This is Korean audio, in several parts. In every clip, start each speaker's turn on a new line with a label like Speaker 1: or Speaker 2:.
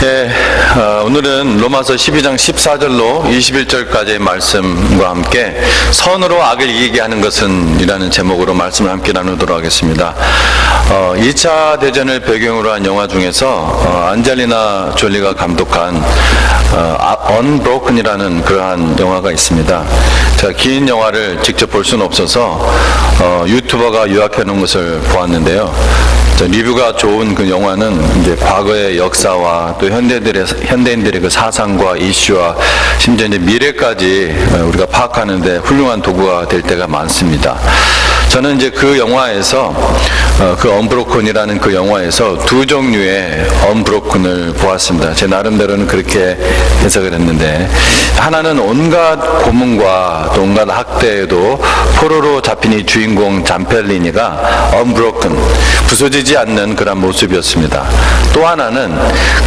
Speaker 1: 네, 오늘은 로마서 12장 14절로 21절까지의 말씀과 함께 선으로 악을 이기게 하는 것은 이라는 제목으로 말씀을 함께 나누도록 하겠습니다. 2차 대전을 배경으로 한 영화 중에서 안젤리나 졸리가 감독한 Unbroken이라는 그러한 영화가 있습니다. 제가 긴 영화를 직접 볼 수는 없어서 유튜버가 요약해 놓은 것을 보았는데요. 리뷰가 좋은 그 영화는 이제 과거의 역사와 또 현대인들의 그 사상과 이슈와 심지어 이제 미래까지 우리가 파악하는데 훌륭한 도구가 될 때가 많습니다. 저는 이제 그 영화에서 그 언브로큰이라는 그 영화에서 두 종류의 언브로큰을 보았습니다. 제 나름대로는 그렇게 해석을 했는데, 하나는 온갖 고문과 또 온갖 학대에도 포로로 잡힌 이 주인공 잠펠리니가 언브로큰, 부서지지 않는 그런 모습이었습니다. 또 하나는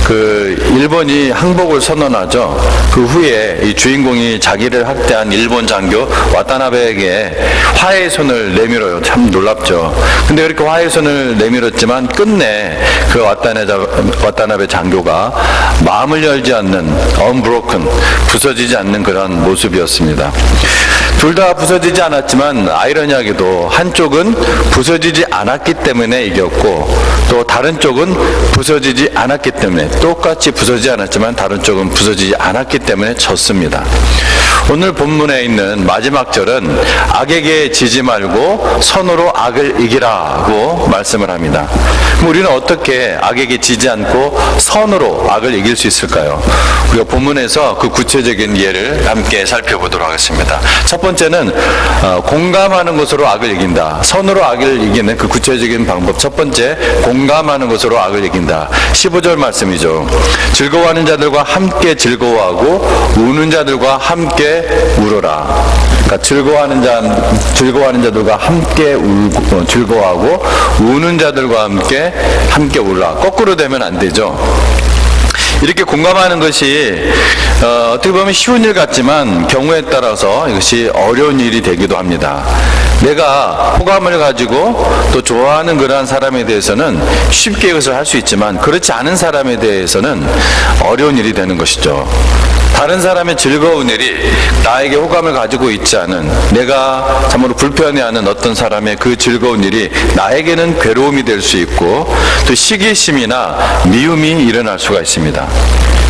Speaker 1: 그 일본이 항복을 선언하죠. 그 후에 이 주인공이 자기를 학대한 일본 장교 와타나베에게 화해의 손을 내밀어요. 참 놀랍죠. 근데 그렇게 화해의 손을 내밀었지만 끝내 그 와타나베 장교가 마음을 열지 않는 unbroken, 부서지지 않는 그런 모습이었습니다. 둘 다 부서지지 않았지만 아이러니하게도 한쪽은 부서지지 않았기 때문에 이겼고, 또 다른 쪽은 부서지지 않았기 때문에, 똑같이 부서지지 않았지만 다른 쪽은 부서지지 않았기 때문에 졌습니다. 오늘 본문에 있는 마지막 절은 악에게 지지 말고 선으로 악을 이기라고 말씀을 합니다. 그럼 우리는 어떻게 악에게 지지 않고 선으로 악을 이길 수 있을까요? 우리가 본문에서 그 구체적인 예를 함께 살펴보도록 하겠습니다. 첫 번째는 공감하는 것으로 악을 이긴다. 선으로 악을 이기는 그 구체적인 방법. 첫 번째, 공감하는 것으로 악을 이긴다. 15절 말씀이죠. 즐거워하는 자들과 함께 즐거워하고 우는 자들과 함께 울어라. 그러니까 즐거워하는 자들과 함께 울고 즐거워하고 우는 자들과 함께 울라. 거꾸로 되면 안 되죠. 이렇게 공감하는 것이 어떻게 보면 쉬운 일 같지만 경우에 따라서 이것이 어려운 일이 되기도 합니다. 내가 호감을 가지고 또 좋아하는 그러한 사람에 대해서는 쉽게 이것을 할 수 있지만, 그렇지 않은 사람에 대해서는 어려운 일이 되는 것이죠. 다른 사람의 즐거운 일이 나에게 호감을 가지고 있지 않은, 내가 참으로 불편해하는 어떤 사람의 그 즐거운 일이 나에게는 괴로움이 될 수 있고, 또 시기심이나 미움이 일어날 수가 있습니다.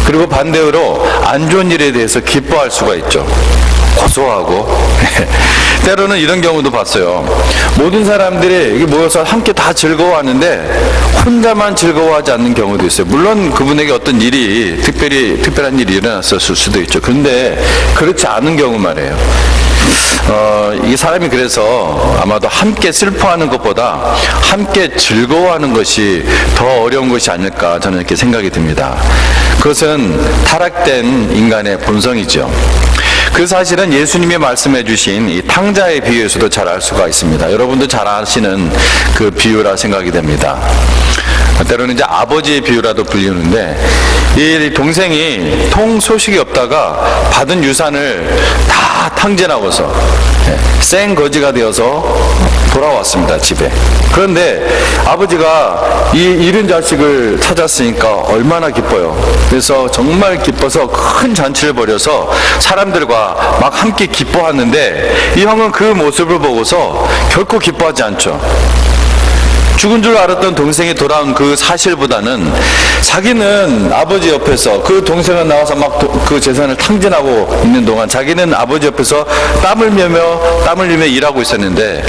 Speaker 1: 그리고 반대로 안 좋은 일에 대해서 기뻐할 수가 있죠. 고소하고 때로는 이런 경우도 봤어요. 모든 사람들이 여기 모여서 함께 다 즐거워하는데 혼자만 즐거워하지 않는 경우도 있어요. 물론 그분에게 어떤 일이 특별한 일이 일어났을 수도 있죠. 그런데 그렇지 않은 경우 말이에요. 이 사람이 그래서 아마도 함께 슬퍼하는 것보다 함께 즐거워하는 것이 더 어려운 것이 아닐까, 저는 이렇게 생각이 듭니다. 그것은 타락된 인간의 본성이죠. 그 사실은 예수님이 말씀해 주신 이 탕자의 비유에서도 잘 알 수가 있습니다. 여러분도 잘 아시는 그 비유라 생각이 됩니다. 때로는 이제 아버지의 비유라도 불리는데, 이 동생이 통 소식이 없다가 받은 유산을 다 탕진하고서 생 거지가 되어서 돌아왔습니다, 집에. 그런데 아버지가 이 잃은 자식을 찾았으니까 얼마나 기뻐요. 그래서 정말 기뻐서 큰 잔치를 벌여서 사람들과 막 함께 기뻐하는데, 이 형은 그 모습을 보고서 결코 기뻐하지 않죠. 죽은 줄 알았던 동생이 돌아온 그 사실보다는 자기는 아버지 옆에서, 그 동생은 나와서 막 그 재산을 탕진하고 있는 동안 자기는 아버지 옆에서 땀을 흘리며 일하고 있었는데,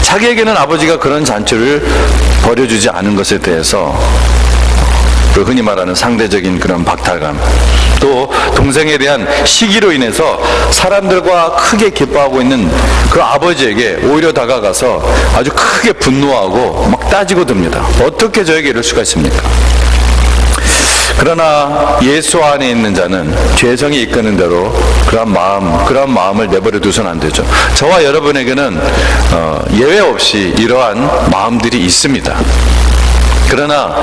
Speaker 1: 자기에게는 아버지가 그런 잔치를 벌여주지 않은 것에 대해서 그 흔히 말하는 상대적인 그런 박탈감, 또 동생에 대한 시기로 인해서 사람들과 크게 기뻐하고 있는 그 아버지에게 오히려 다가가서 아주 크게 분노하고 막 따지고 듭니다. 어떻게 저에게 이럴 수가 있습니까? 그러나 예수 안에 있는 자는 죄성이 이끄는 대로 그런 마음을 내버려 두서는 안 되죠. 저와 여러분에게는 예외 없이 이러한 마음들이 있습니다. 그러나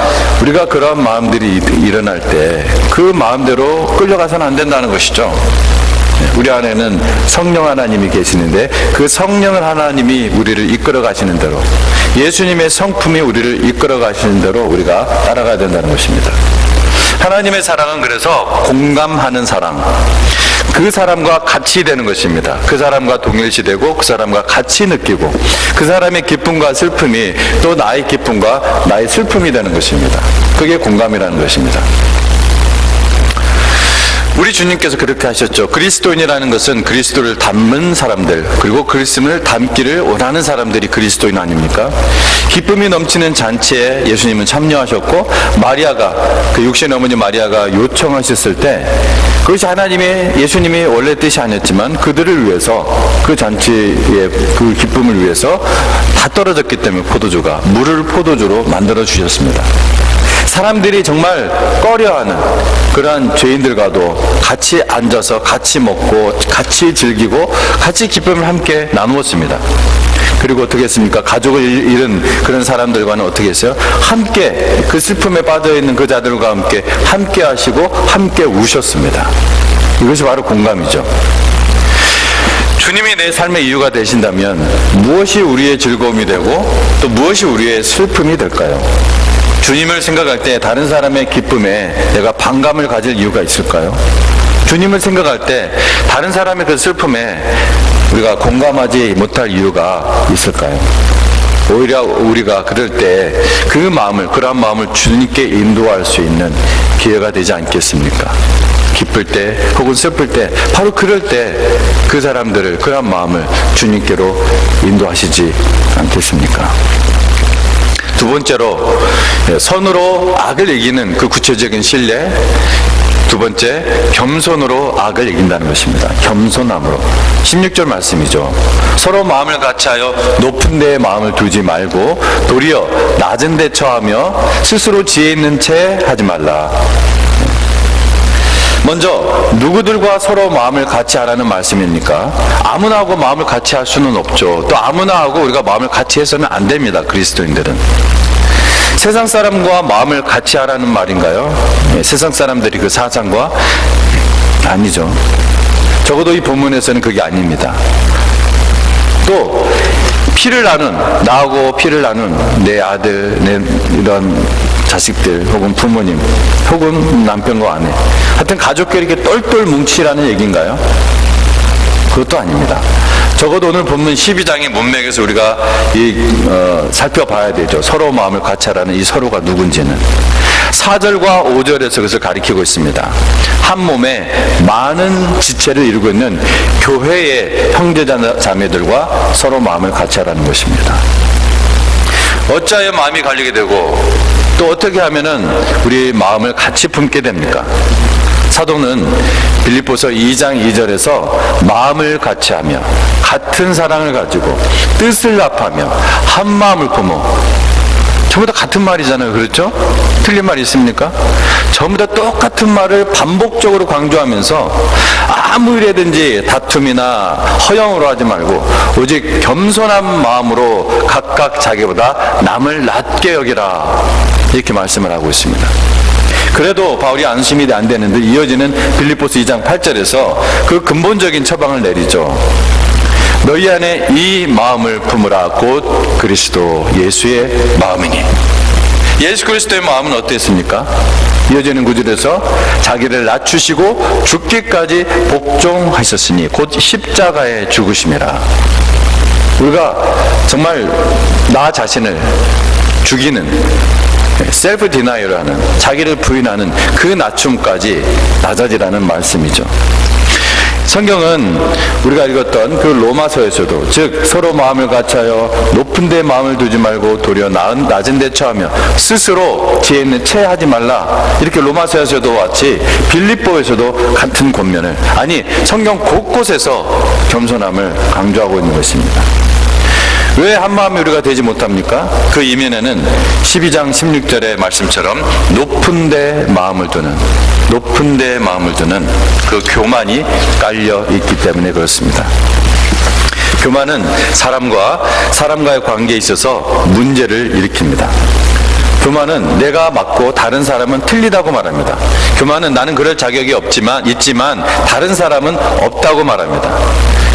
Speaker 1: 우리가 그러한 마음들이 일어날 때 그 마음대로 끌려가서는 안 된다는 것이죠. 우리 안에는 성령 하나님이 계시는데, 그 성령 하나님이 우리를 이끌어 가시는 대로, 예수님의 성품이 우리를 이끌어 가시는 대로 우리가 따라가야 된다는 것입니다. 하나님의 사랑은 그래서 공감하는 사랑, 그 사람과 같이 되는 것입니다. 그 사람과 동일시되고 그 사람과 같이 느끼고 그 사람의 기쁨과 슬픔이 또 나의 기쁨과 나의 슬픔이 되는 것입니다. 그게 공감이라는 것입니다. 우리 주님께서 그렇게 하셨죠. 그리스도인이라는 것은 그리스도를 닮은 사람들, 그리고 그리스도를 닮기를 원하는 사람들이 그리스도인 아닙니까? 기쁨이 넘치는 잔치에 예수님은 참여하셨고, 마리아가, 그 육신의 어머니 마리아가 요청하셨을 때 그것이 예수님이 원래 뜻이 아니었지만 그들을 위해서, 그 잔치의 그 기쁨을 위해서 다 떨어졌기 때문에 포도주가 물을 포도주로 만들어 주셨습니다. 사람들이 정말 꺼려하는 그러한 죄인들과도 같이 앉아서 같이 먹고 같이 즐기고 같이 기쁨을 함께 나누었습니다. 그리고 어떻게 했습니까? 가족을 잃은 그런 사람들과는 어떻게 했어요? 함께 그 슬픔에 빠져있는 그 자들과 함께 하시고 함께 우셨습니다. 이것이 바로 공감이죠. 주님이 내 삶의 이유가 되신다면 무엇이 우리의 즐거움이 되고 또 무엇이 우리의 슬픔이 될까요? 주님을 생각할 때 다른 사람의 기쁨에 내가 반감을 가질 이유가 있을까요? 주님을 생각할 때 다른 사람의 그 슬픔에 우리가 공감하지 못할 이유가 있을까요? 오히려 우리가 그럴 때 그러한 마음을 주님께 인도할 수 있는 기회가 되지 않겠습니까? 기쁠 때 혹은 슬플 때 바로 그럴 때 그 사람들을, 그러한 마음을 주님께로 인도하시지 않겠습니까? 두 번째로, 선으로 악을 이기는 그 구체적인 신뢰. 두 번째, 겸손으로 악을 이긴다는 것입니다. 겸손함으로. 16절 말씀이죠. 서로 마음을 같이하여 높은 데에 마음을 두지 말고 도리어 낮은 데 처하며 스스로 지혜 있는 채 하지 말라. 먼저 누구들과 서로 마음을 같이 하라는 말씀입니까? 아무나 하고 마음을 같이 할 수는 없죠. 또 아무나 하고 우리가 마음을 같이 해서는 안 됩니다. 그리스도인들은. 세상 사람과 마음을 같이 하라는 말인가요? 세상 사람들이 그 사상과? 아니죠. 적어도 이 본문에서는 그게 아닙니다. 또 나하고 피를 나눈 내 아들, 내 이런 자식들 혹은 부모님 혹은 남편과 아내, 하여튼 가족끼리 이렇게 똘똘 뭉치라는 얘기인가요? 그것도 아닙니다. 적어도 오늘 본문 12장의 문맥에서 우리가 살펴봐야 되죠. 서로 마음을 같이 하라는 이 서로가 누군지는. 4절과 5절에서 그것을 가리키고 있습니다. 한 몸에 많은 지체를 이루고 있는 교회의 형제자매들과 서로 마음을 같이 하라는 것입니다. 어찌하여 마음이 갈리게 되고 또 어떻게 하면은 우리 마음을 같이 품게 됩니까? 사도는 빌립보서 2장 2절에서 마음을 같이하며 같은 사랑을 가지고 뜻을 합하며 한 마음을 품어, 전부 다 같은 말이잖아요. 그렇죠? 틀린 말이 있습니까? 전부 다 똑같은 말을 반복적으로 강조하면서 아무 일에든지 다툼이나 허영으로 하지 말고 오직 겸손한 마음으로 각각 자기보다 남을 낮게 여기라, 이렇게 말씀을 하고 있습니다. 그래도 바울이 안심이 안 되는데 이어지는 빌립보서 2장 8절에서 그 근본적인 처방을 내리죠. 너희 안에 이 마음을 품으라. 곧 그리스도 예수의 마음이니. 예수 그리스도의 마음은 어땠습니까? 이어지는 구절에서 자기를 낮추시고 죽기까지 복종하셨으니 곧 십자가에 죽으심이라. 우리가 정말 나 자신을 죽이는 셀프 디나이어라는, 자기를 부인하는 그 낮춤까지 낮아지라는 말씀이죠. 성경은 우리가 읽었던 그 로마서에서도, 즉 서로 마음을 같이하여 높은 데 마음을 두지 말고 도리어 낮은 데 처하며 스스로 지혜 있는 채 하지 말라, 이렇게 로마서에서도 같이 빌립보에서도 같은 권면을, 아니 성경 곳곳에서 겸손함을 강조하고 있는 것입니다. 왜 한마음이 우리가 되지 못합니까? 그 이면에는 12장 16절의 말씀처럼 높은 데 마음을 두는 그 교만이 깔려 있기 때문에 그렇습니다. 교만은 사람과의 관계에 있어서 문제를 일으킵니다. 교만은 내가 맞고 다른 사람은 틀리다고 말합니다. 교만은 나는 그럴 자격이 있지만 다른 사람은 없다고 말합니다.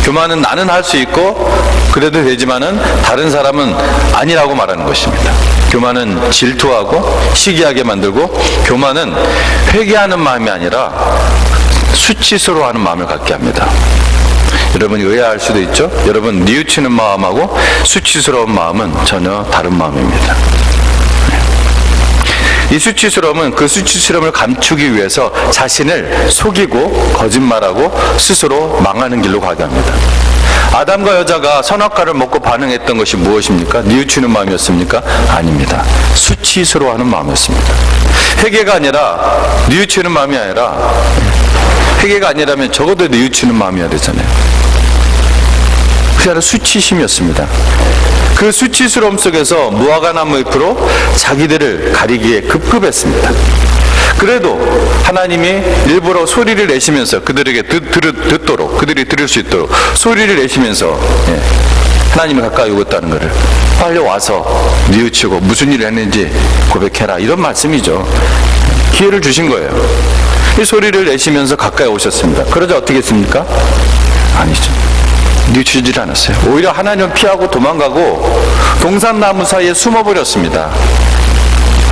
Speaker 1: 교만은 나는 할 수 있고 그래도 되지만은 다른 사람은 아니라고 말하는 것입니다. 교만은 질투하고 시기하게 만들고, 교만은 회개하는 마음이 아니라 수치스러워하는 마음을 갖게 합니다. 여러분이 의아할 수도 있죠. 여러분, 뉘우치는 마음하고 수치스러운 마음은 전혀 다른 마음입니다. 이 수치스러움은 그 수치스러움을 감추기 위해서 자신을 속이고 거짓말하고 스스로 망하는 길로 가게 합니다. 아담과 여자가 선악과를 먹고 반응했던 것이 무엇입니까? 뉘우치는 마음이었습니까? 아닙니다. 수치스러워하는 마음이었습니다. 회개가 아니라, 뉘우치는 마음이 아니라, 회개가 아니라면 적어도 뉘우치는 마음이어야 되잖아요. 그게 아니라 수치심이었습니다. 그 수치스러움 속에서 무화과 나무 잎으로 자기들을 가리기에 급급했습니다. 그래도 하나님이 일부러 소리를 내시면서 그들에게 듣도록, 그들이 들을 수 있도록 소리를 내시면서 하나님이 가까이 오겠다는 것을 빨리 와서 뉘우치고 무슨 일을 했는지 고백해라, 이런 말씀이죠. 기회를 주신 거예요. 이 소리를 내시면서 가까이 오셨습니다. 그러자 어떻게 했습니까? 아니죠. 뉘우치질 않았어요. 오히려 하나님을 피하고 도망가고 동산나무 사이에 숨어버렸습니다.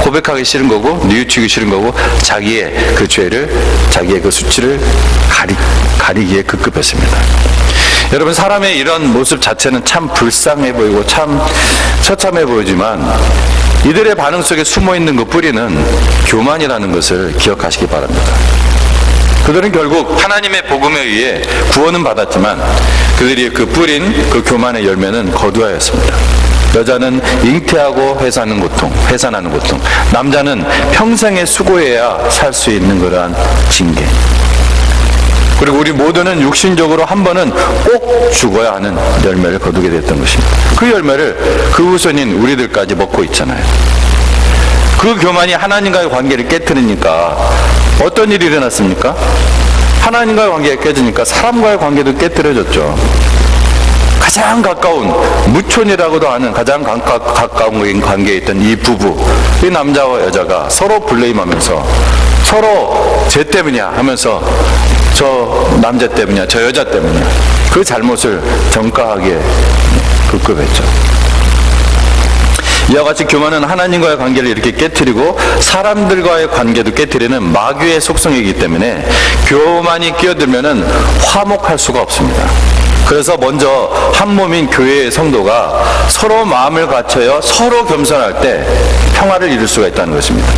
Speaker 1: 고백하기 싫은 거고 뉘우치기 싫은 거고 자기의 그 죄를, 자기의 그 수치를 가리기에 급급했습니다. 여러분, 사람의 이런 모습 자체는 참 불쌍해 보이고 참 처참해 보이지만 이들의 반응 속에 숨어있는 그 뿌리는 교만이라는 것을 기억하시기 바랍니다. 그들은 결국 하나님의 복음에 의해 구원은 받았지만 그들이 그 뿌린 그 교만의 열매는 거두하였습니다. 여자는 잉태하고 회사하는 고통, 남자는 평생에 수고해야 살 수 있는 그러한 징계. 그리고 우리 모두는 육신적으로 한 번은 꼭 죽어야 하는 열매를 거두게 됐던 것입니다. 그 열매를 그 후손인 우리들까지 먹고 있잖아요. 그 교만이 하나님과의 관계를 깨트리니까 어떤 일이 일어났습니까? 하나님과의 관계가 깨지니까 사람과의 관계도 깨트려졌죠. 가장 가까운, 무촌이라고도 하는 가장 가까운 관계에 있던 이 부부, 이 남자와 여자가 서로 블레임하면서 서로 쟤 때문이야 하면서 저 남자 때문이야, 저 여자 때문이야, 그 잘못을 전가하기에 급급했죠. 이와 같이 교만은 하나님과의 관계를 이렇게 깨트리고 사람들과의 관계도 깨트리는 마귀의 속성이기 때문에 교만이 끼어들면은 화목할 수가 없습니다. 그래서 먼저 한 몸인 교회의 성도가 서로 마음을 갖춰여 서로 겸손할 때 평화를 이룰 수가 있다는 것입니다.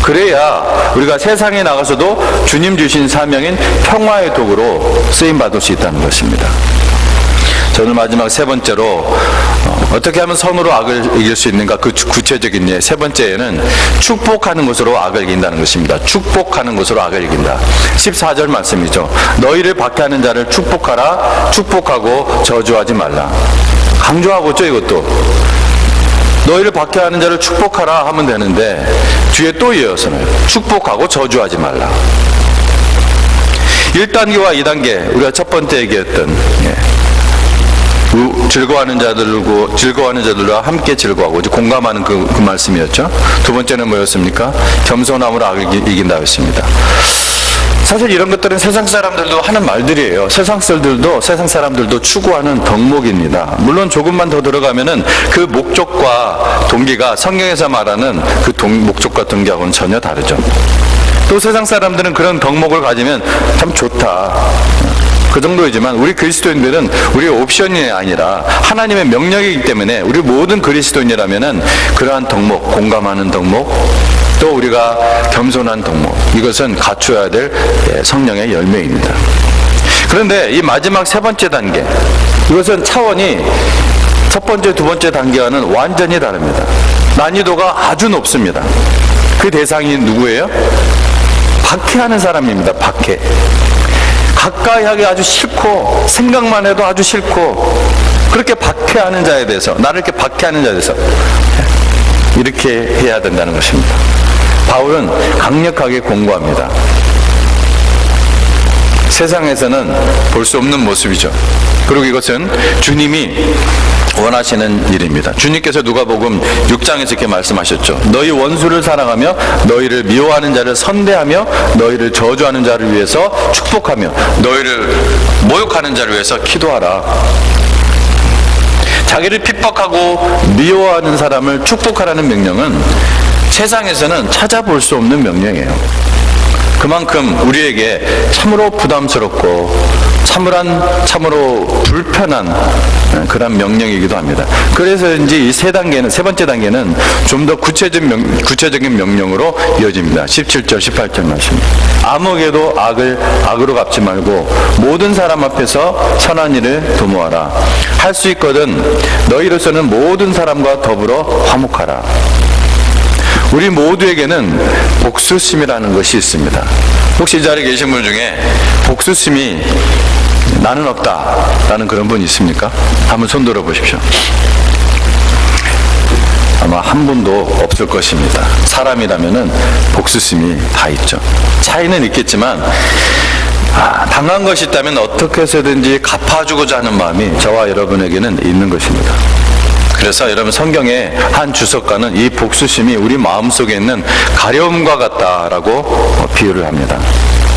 Speaker 1: 그래야 우리가 세상에 나가서도 주님 주신 사명인 평화의 도구로 쓰임받을 수 있다는 것입니다. 오늘 마지막 세 번째로 어떻게 하면 선으로 악을 이길 수 있는가, 그 구체적인 예, 세 번째에는 축복하는 것으로 악을 이긴다는 것입니다. 축복하는 것으로 악을 이긴다. 14절 말씀이죠. 너희를 박해하는 자를 축복하라. 축복하고 저주하지 말라. 강조하고 있죠, 이것도. 너희를 박해하는 자를 축복하라 하면 되는데 뒤에 또 이어서는 축복하고 저주하지 말라. 1단계와 2단계, 우리가 첫 번째 얘기했던 즐거워하는 자들과 함께 즐거워하고 공감하는 그 말씀이었죠. 두 번째는 뭐였습니까? 겸손함으로 악을 이긴다 했습니다. 사실 이런 것들은 세상 사람들도 하는 말들이에요. 세상 사람들도 추구하는 덕목입니다. 물론 조금만 더 들어가면은 그 목적과 동기가 성경에서 말하는 그 목적과 동기하고는 전혀 다르죠. 또 세상 사람들은 그런 덕목을 가지면 참 좋다, 그 정도이지만 우리 그리스도인들은 우리의 옵션이 아니라 하나님의 명령이기 때문에 우리 모든 그리스도인이라면은 그러한 덕목, 공감하는 덕목, 또 우리가 겸손한 덕목, 이것은 갖춰야 될 성령의 열매입니다. 그런데 이 마지막 세 번째 단계, 이것은 차원이 첫 번째, 두 번째 단계와는 완전히 다릅니다. 난이도가 아주 높습니다. 그 대상이 누구예요? 박해하는 사람입니다. 박해. 가까이 하기 아주 싫고 생각만 해도 아주 싫고 그렇게 박해하는 자에 대해서, 나를 이렇게 박해하는 자에 대해서 이렇게 해야 된다는 것입니다. 바울은 강력하게 공고합니다. 세상에서는 볼 수 없는 모습이죠. 그리고 이것은 주님이 원하시는 일입니다. 주님께서 누가복음 6장에서 이렇게 말씀하셨죠. 너희 원수를 사랑하며 너희를 미워하는 자를 선대하며 너희를 저주하는 자를 위해서 축복하며 너희를 모욕하는 자를 위해서 기도하라. 자기를 핍박하고 미워하는 사람을 축복하라는 명령은 세상에서는 찾아볼 수 없는 명령이에요. 그만큼 우리에게 참으로 부담스럽고 참으로 불편한 그런 명령이기도 합니다. 그래서인지 이 세 번째 단계는 좀 더 구체적인 명령으로 이어집니다. 17절, 18절 말씀. 아무에게도 악으로 갚지 말고 모든 사람 앞에서 선한 일을 도모하라. 할 수 있거든 너희로서는 모든 사람과 더불어 화목하라. 우리 모두에게는 복수심이라는 것이 있습니다. 혹시 이 자리에 계신 분 중에 복수심이 나는 없다라는 그런 분 있습니까? 한번 손 들어 보십시오. 아마 한 분도 없을 것입니다. 사람이라면은 복수심이 다 있죠. 차이는 있겠지만 당한 것이 있다면 어떻게 해서든지 갚아주고자 하는 마음이 저와 여러분에게는 있는 것입니다. 그래서 여러분 성경의 한 주석가는 이 복수심이 우리 마음속에 있는 가려움과 같다라고 비유를 합니다.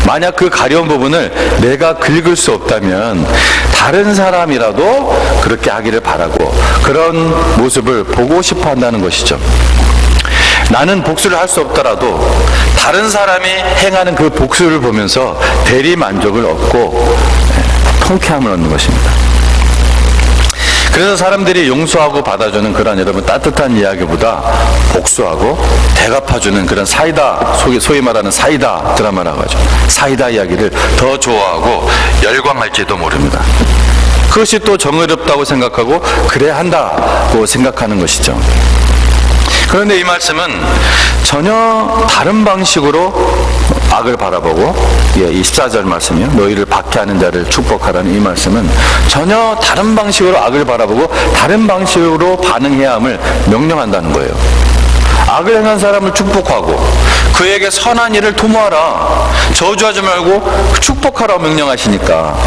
Speaker 1: 만약 그 가려운 부분을 내가 긁을 수 없다면 다른 사람이라도 그렇게 하기를 바라고 그런 모습을 보고 싶어 한다는 것이죠. 나는 복수를 할 수 없더라도 다른 사람이 행하는 그 복수를 보면서 대리 만족을 얻고 통쾌함을 얻는 것입니다. 그래서 사람들이 용서하고 받아주는 그런 여러분 따뜻한 이야기보다 복수하고 대갚아주는 그런 사이다, 소위 말하는 사이다 드라마라고 하죠. 사이다 이야기를 더 좋아하고 열광할지도 모릅니다. 그것이 또 정의롭다고 생각하고 그래야 한다고 생각하는 것이죠. 그런데 이 말씀은 전혀 다른 방식으로 악을 바라보고 이 14절 말씀이요. 너희를 박해하는 자를 축복하라는 이 말씀은 전혀 다른 방식으로 악을 바라보고 다른 방식으로 반응해야 함을 명령한다는 거예요. 악을 행한 사람을 축복하고 그에게 선한 일을 도모하라. 저주하지 말고 축복하라고 명령하시니까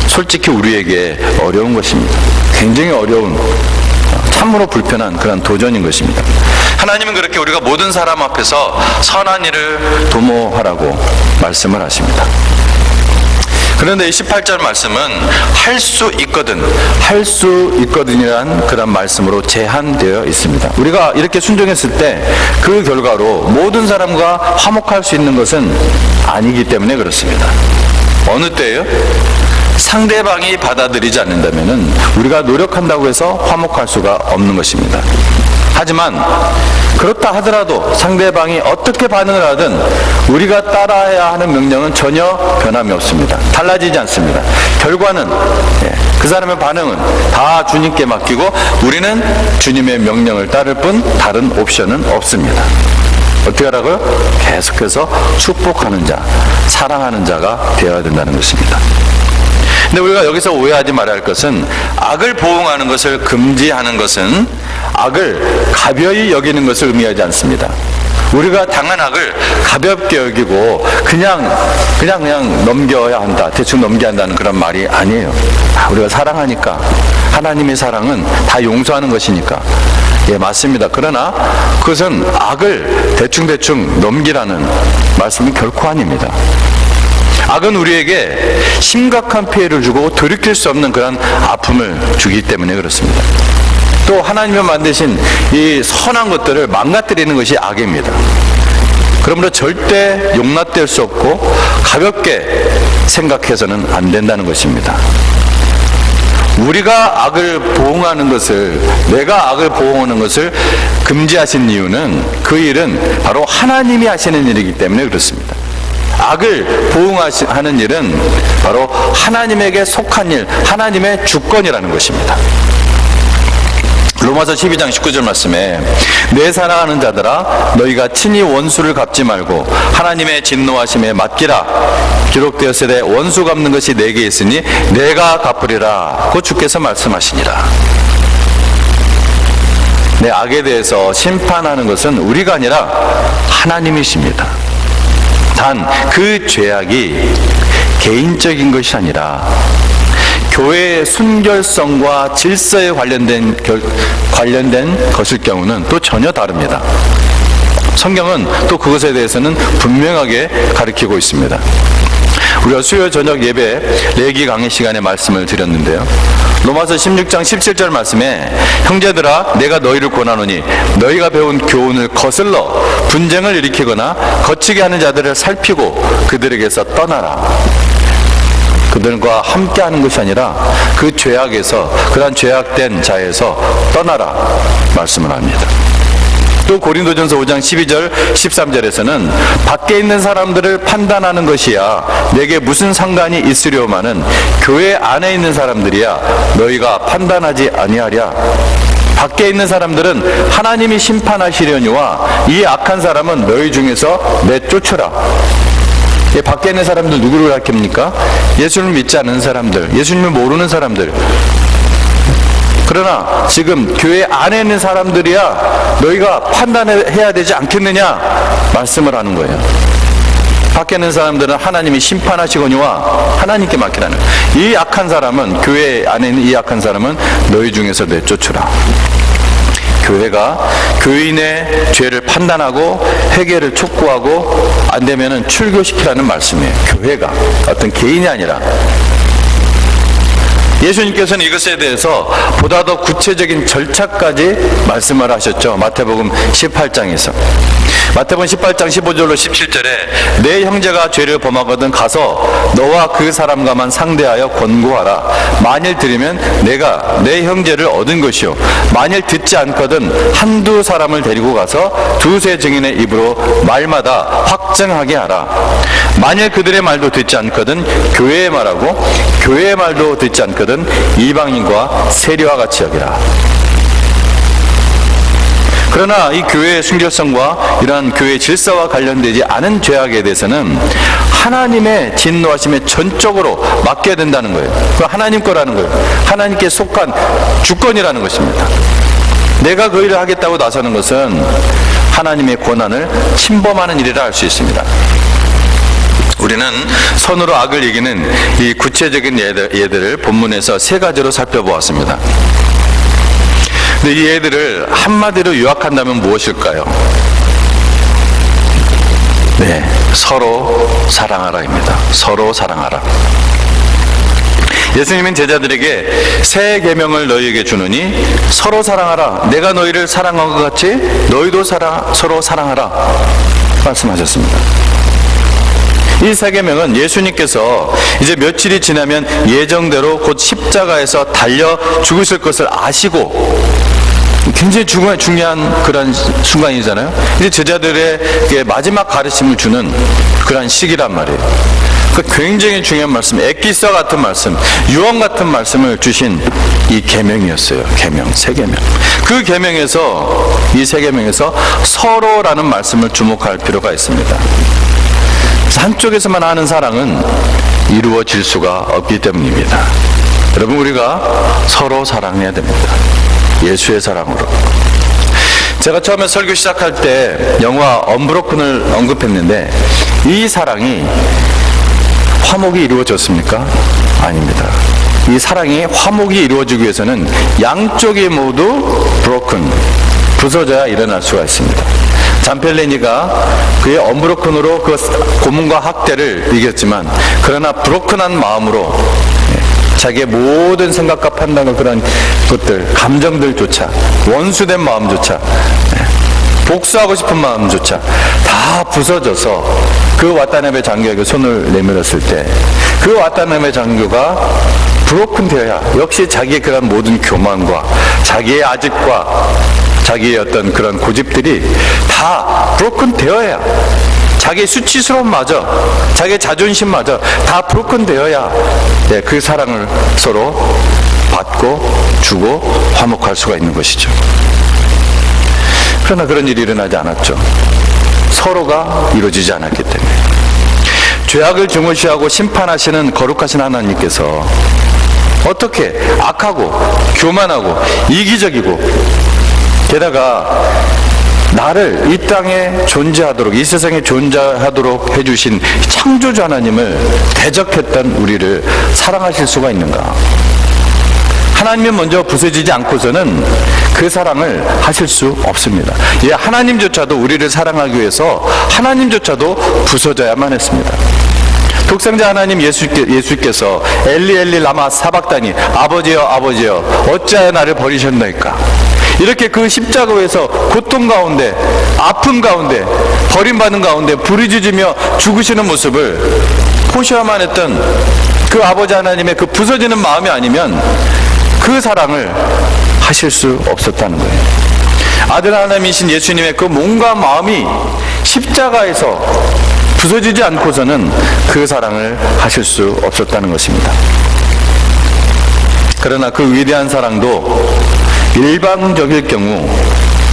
Speaker 1: 솔직히 우리에게 어려운 것입니다. 굉장히 어려운 참으로 불편한 그런 도전인 것입니다. 하나님은 그렇게 우리가 모든 사람 앞에서 선한 일을 도모하라고 말씀을 하십니다. 그런데 이 18절 말씀은 할 수 있거든이란 그런 말씀으로 제한되어 있습니다. 우리가 이렇게 순종했을 때 그 결과로 모든 사람과 화목할 수 있는 것은 아니기 때문에 그렇습니다. 어느 때예요? 상대방이 받아들이지 않는다면 우리가 노력한다고 해서 화목할 수가 없는 것입니다. 하지만 그렇다 하더라도 상대방이 어떻게 반응을 하든 우리가 따라야 하는 명령은 전혀 변함이 없습니다. 달라지지 않습니다. 결과는 그 사람의 반응은 다 주님께 맡기고 우리는 주님의 명령을 따를 뿐 다른 옵션은 없습니다. 어떻게 하라고요? 계속해서 축복하는 자, 사랑하는 자가 되어야 된다는 것입니다. 근데 우리가 여기서 오해하지 말아야 할 것은 악을 보응하는 것을 금지하는 것은 악을 가벼이 여기는 것을 의미하지 않습니다. 우리가 당한 악을 가볍게 여기고 그냥 넘겨야 한다, 대충 넘겨야 한다는 그런 말이 아니에요. 우리가 사랑하니까, 하나님의 사랑은 다 용서하는 것이니까. 예, 맞습니다. 그러나 그것은 악을 대충 넘기라는 말씀은 결코 아닙니다. 악은 우리에게 심각한 피해를 주고 돌이킬 수 없는 그런 아픔을 주기 때문에 그렇습니다. 또 하나님이 만드신 이 선한 것들을 망가뜨리는 것이 악입니다. 그러므로 절대 용납될 수 없고 가볍게 생각해서는 안 된다는 것입니다. 우리가 악을 보응하는 것을, 내가 악을 보응하는 것을 금지하신 이유는 그 일은 바로 하나님이 하시는 일이기 때문에 그렇습니다. 악을 보응하는 일은 바로 하나님에게 속한 일, 하나님의 주권이라는 것입니다. 로마서 12장 19절 말씀에 내 사랑하는 자들아 너희가 친히 원수를 갚지 말고 하나님의 진노하심에 맡기라. 기록되었으되 원수 갚는 것이 내게 있으니 내가 갚으리라. 고 주께서 말씀하시니라. 내 악에 대해서 심판하는 것은 우리가 아니라 하나님이십니다. 단 그 죄악이 개인적인 것이 아니라 교회의 순결성과 질서에 관련된 것일 경우는 또 전혀 다릅니다. 성경은 또 그것에 대해서는 분명하게 가르치고 있습니다. 우리가 수요 저녁 예배 레기 강의 시간에 말씀을 드렸는데요. 로마서 16장 17절 말씀에 형제들아 내가 너희를 권하노니 너희가 배운 교훈을 거슬러 분쟁을 일으키거나 거치게 하는 자들을 살피고 그들에게서 떠나라. 그들과 함께하는 것이 아니라 그 죄악에서, 그러한 죄악된 자에서 떠나라 말씀을 합니다. 또 고린도전서 5장 12절 13절에서는 밖에 있는 사람들을 판단하는 것이야 내게 무슨 상관이 있으려마는 교회 안에 있는 사람들이야 너희가 판단하지 아니하랴. 밖에 있는 사람들은 하나님이 심판하시려니와 이 악한 사람은 너희 중에서 내쫓으라. 밖에 있는 사람들 누구를 가리킵니까? 예수를 믿지 않는 사람들, 예수님을 모르는 사람들. 그러나 지금 교회 안에 있는 사람들이야 너희가 판단해야 되지 않겠느냐 말씀을 하는 거예요. 밖에 있는 사람들은 하나님이 심판하시거니와 하나님께 맡기라는, 이 악한 사람은, 교회 안에 있는 이 악한 사람은 너희 중에서 내쫓으라. 교회가 교인의 죄를 판단하고 회개를 촉구하고 안 되면은 출교시키라는 말씀이에요. 교회가, 어떤 개인이 아니라. 예수님께서는 이것에 대해서 보다 더 구체적인 절차까지 말씀을 하셨죠. 마태복음 18장에서. 마태복음 18장 15절로 17절에 내 형제가 죄를 범하거든 가서 너와 그 사람과만 상대하여 권고하라. 만일 들으면 내가 내 형제를 얻은 것이요 만일 듣지 않거든 한두 사람을 데리고 가서 두세 증인의 입으로 말마다 확증하게 하라. 만일 그들의 말도 듣지 않거든 교회의 말하고 교회의 말도 듣지 않거든 이방인과 세리와 같이 여기라. 그러나 이 교회의 순결성과 이러한 교회의 질서와 관련되지 않은 죄악에 대해서는 하나님의 진노하심에 전적으로 맡겨야 된다는 거예요. 그 하나님 거라는 거예요. 하나님께 속한 주권이라는 것입니다. 내가 그 일을 하겠다고 나서는 것은 하나님의 권한을 침범하는 일이라 할 수 있습니다. 우리는 선으로 악을 이기는 이 구체적인 예들을 본문에서 세 가지로 살펴보았습니다. 근데 이 예들을 한마디로 요약한다면 무엇일까요? 네, 서로 사랑하라입니다. 서로 사랑하라. 예수님은 제자들에게 새 계명을 너희에게 주노니 서로 사랑하라. 내가 너희를 사랑한 것 같이 너희도 서로 사랑하라 말씀하셨습니다. 이 새 계명은 예수님께서 이제 며칠이 지나면 예정대로 곧 십자가에서 달려 죽으실 것을 아시고, 굉장히 중요한 그런 순간이잖아요. 이제 제자들에게 마지막 가르침을 주는 그런 시기란 말이에요. 굉장히 중요한 말씀, 엑기서 같은 말씀, 유언 같은 말씀을 주신 이 계명이었어요. 계명, 새 계명. 그 계명에서, 이 새 계명에서 서로라는 말씀을 주목할 필요가 있습니다. 한쪽에서만 하는 사랑은 이루어질 수가 없기 때문입니다. 여러분, 우리가 서로 사랑해야 됩니다. 예수의 사랑으로. 제가 처음에 설교 시작할 때 영화 언브로큰을 언급했는데, 이 사랑이 화목이 이루어졌습니까? 아닙니다. 이 사랑이 화목이 이루어지기 위해서는 양쪽이 모두 부서져야 일어날 수가 있습니다. 잠펠레니가 그의 언브로큰으로 그 고문과 학대를 이겼지만, 그러나 브로큰한 마음으로 자기의 모든 생각과 판단과 그런 것들, 감정들조차, 원수된 마음조차, 복수하고 싶은 마음조차 다 부서져서 그 왓다나베 장교에게 손을 내밀었을 때, 그 왓다나베 장교가 브로큰 되어야, 역시 자기의 그런 모든 교만과 자기의 아집과 자기의 어떤 그런 고집들이 다 브로큰 되어야, 자기의 수치스러움마저, 자기의 자존심마저 다 브로큰 되어야 그 사랑을 서로 받고 주고 화목할 수가 있는 것이죠. 그러나 그런 일이 일어나지 않았죠. 서로가 이루어지지 않았기 때문에. 죄악을 중요시하고 심판하시는 거룩하신 하나님께서 어떻게 악하고 교만하고 이기적이고, 게다가 나를 이 땅에 존재하도록, 이 세상에 존재하도록 해주신 창조주 하나님을 대적했던 우리를 사랑하실 수가 있는가? 하나님이 먼저 부서지지 않고서는 그 사랑을 하실 수 없습니다. 예, 하나님조차도 우리를 사랑하기 위해서 하나님조차도 부서져야만 했습니다. 독생자 하나님 예수께서 엘리 엘리 라마 사박다니 아버지여 아버지여 어찌하여 나를 버리셨나이까. 이렇게 그 십자가에서 고통 가운데, 아픔 가운데, 버림받는 가운데 부르짖으며 죽으시는 모습을 보셔야만 했던 그 아버지 하나님의 그 부서지는 마음이 아니면 그 사랑을 하실 수 없었다는 거예요. 아들 하나님이신 예수님의 그 몸과 마음이 십자가에서 부서지지 않고서는 그 사랑을 하실 수 없었다는 것입니다. 그러나 그 위대한 사랑도 일방적일 경우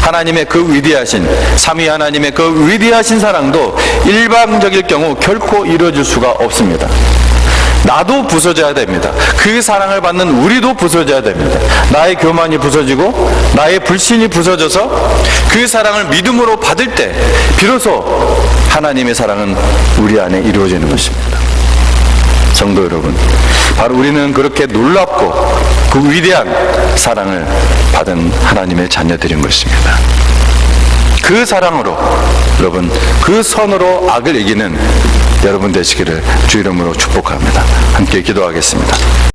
Speaker 1: 하나님의 그 위대하신 삼위 하나님의 그 위대하신 사랑도 일방적일 경우 결코 이루어질 수가 없습니다. 나도 부서져야 됩니다. 그 사랑을 받는 우리도 부서져야 됩니다. 나의 교만이 부서지고 나의 불신이 부서져서 그 사랑을 믿음으로 받을 때 비로소 하나님의 사랑은 우리 안에 이루어지는 것입니다. 성도 여러분, 바로 우리는 그렇게 놀랍고 그 위대한 사랑을 받은 하나님의 자녀들인 것입니다. 그 사랑으로 여러분, 그 선으로 악을 이기는 여러분 되시기를 주 이름으로 축복합니다. 함께 기도하겠습니다.